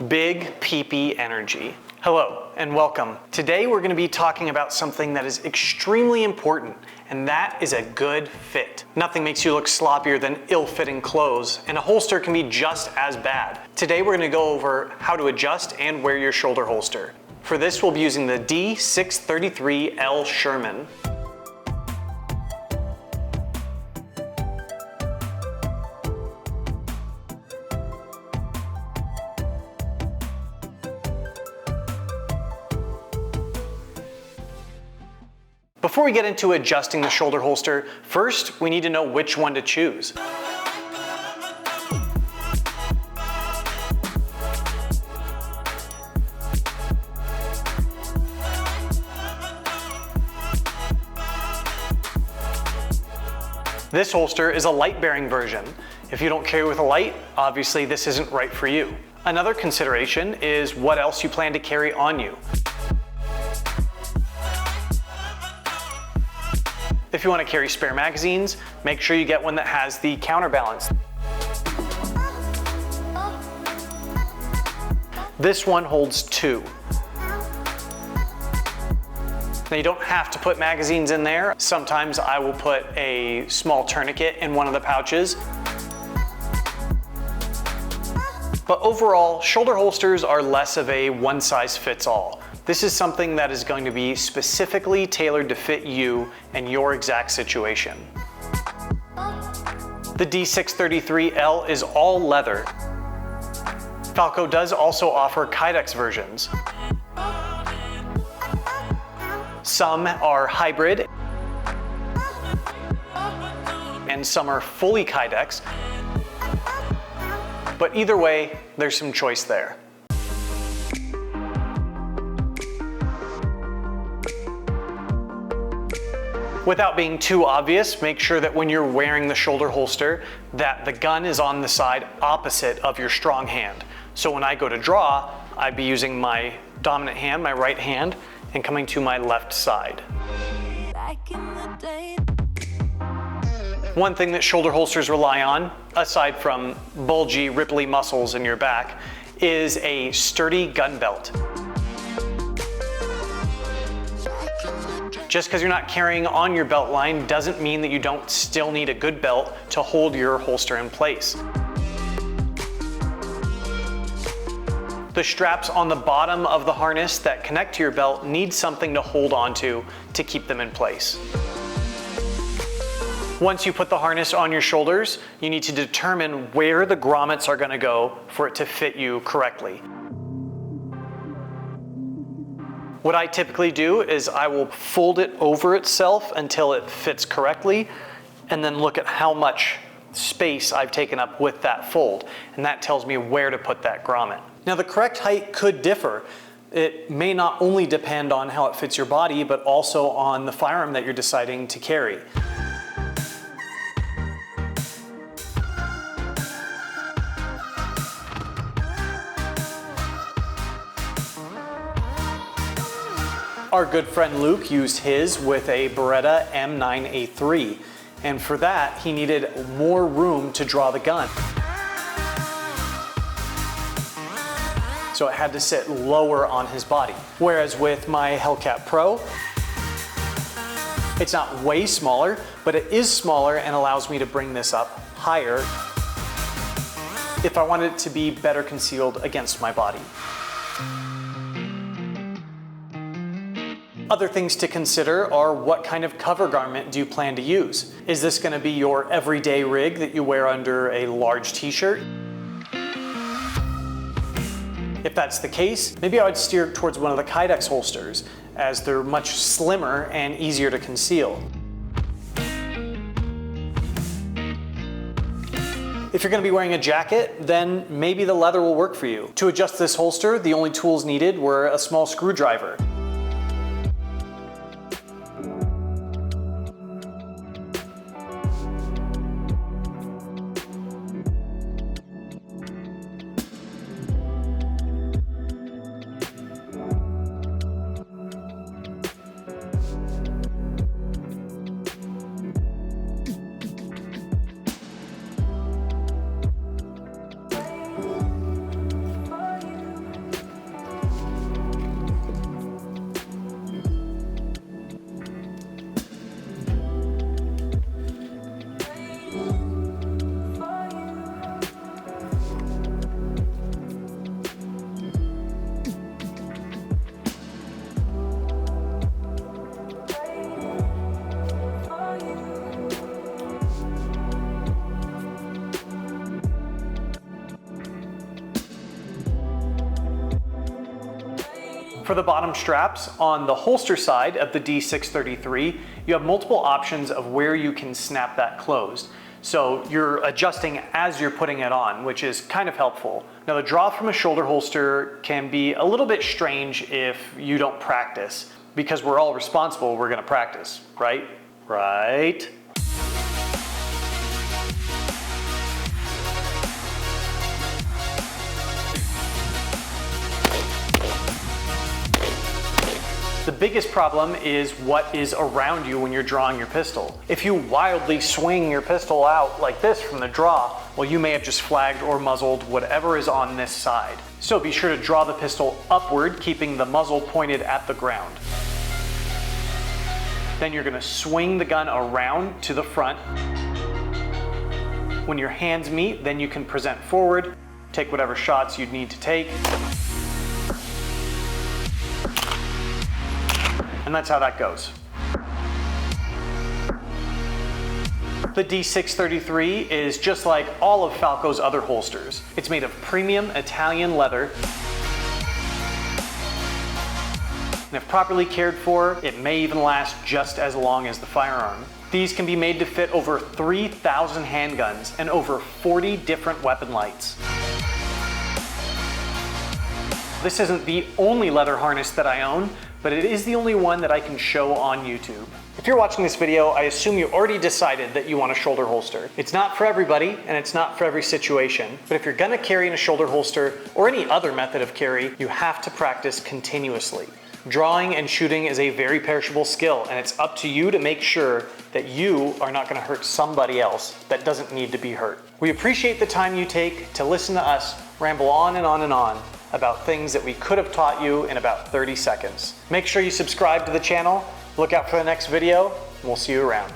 Big peepee energy. Hello and welcome. Today we're going to be talking about something that is extremely important, and that is a good fit. Nothing makes you look sloppier than ill-fitting clothes, and a holster can be just as bad. Today we're going to go over how to adjust and wear your shoulder holster. For this we'll be using the D633 L Sherman. Before we get into adjusting the shoulder holster, first we need to know which one to choose. This holster is a light-bearing version. If you don't carry with a light, obviously this isn't right for you. Another consideration is what else you plan to carry on you. If you want to carry spare magazines, make sure you get one that has the counterbalance. This one holds 2. Now you don't have to put magazines in there. Sometimes I will put a small tourniquet in one of the pouches. But overall, shoulder holsters are less of a one-size-fits-all. This is something that is going to be specifically tailored to fit you and your exact situation. The D633 L is all leather. Falco does also offer Kydex versions. Some are hybrid, and some are fully Kydex. But either way, there's some choice there. Without being too obvious, make sure that when you're wearing the shoulder holster, that the gun is on the side opposite of your strong hand. So when I go to draw, I'd be using my dominant hand, my right hand, and coming to my left side. One thing that shoulder holsters rely on, aside from bulgy, ripply muscles in your back, is a sturdy gun belt. Just because you're not carrying on your belt line doesn't mean that you don't still need a good belt to hold your holster in place. The straps on the bottom of the harness that connect to your belt need something to hold onto to keep them in place. Once you put the harness on your shoulders, you need to determine where the grommets are going to go for it to fit you correctly. What I typically do is I will fold it over itself until it fits correctly, and then look at how much space I've taken up with that fold, and that tells me where to put that grommet. Now the correct height could differ. It may not only depend on how it fits your body, but also on the firearm that you're deciding to carry. Our good friend Luke used his with a Beretta M9A3, and for that he needed more room to draw the gun. So it had to sit lower on his body. Whereas with my Hellcat Pro, it's not way smaller, but it is smaller and allows me to bring this up higher if I wanted it to be better concealed against my body. Other things to consider are what kind of cover garment do you plan to use? Is this going to be your everyday rig that you wear under a large t-shirt? If that's the case, maybe I would steer towards one of the Kydex holsters, as they're much slimmer and easier to conceal. If you're going to be wearing a jacket, then maybe the leather will work for you. To adjust this holster, the only tools needed were a small screwdriver. For the bottom straps, on the holster side of the D633, you have multiple options of where you can snap that closed. So you're adjusting as you're putting it on, which is kind of helpful. Now the draw from a shoulder holster can be a little bit strange if you don't practice, because we're all responsible, we're gonna practice, right? Right? The biggest problem is what is around you when you're drawing your pistol. If you wildly swing your pistol out like this from the draw, well, you may have just flagged or muzzled whatever is on this side. So be sure to draw the pistol upward, keeping the muzzle pointed at the ground. Then you're gonna swing the gun around to the front. When your hands meet, then you can present forward, take whatever shots you'd need to take. And that's how that goes. The D633 is just like all of Falco's other holsters. It's made of premium Italian leather. And if properly cared for, it may even last just as long as the firearm. These can be made to fit over 3,000 handguns and over 40 different weapon lights. This isn't the only leather harness that I own, but it is the only one that I can show on YouTube. If you're watching this video, I assume you already decided that you want a shoulder holster. It's not for everybody, and it's not for every situation, but if you're gonna carry in a shoulder holster or any other method of carry, you have to practice continuously. Drawing and shooting is a very perishable skill, and it's up to you to make sure that you are not gonna hurt somebody else that doesn't need to be hurt. We appreciate the time you take to listen to us ramble on and on and on about things that we could have taught you in about 30 seconds. Make sure you subscribe to the channel, look out for the next video, and we'll see you around.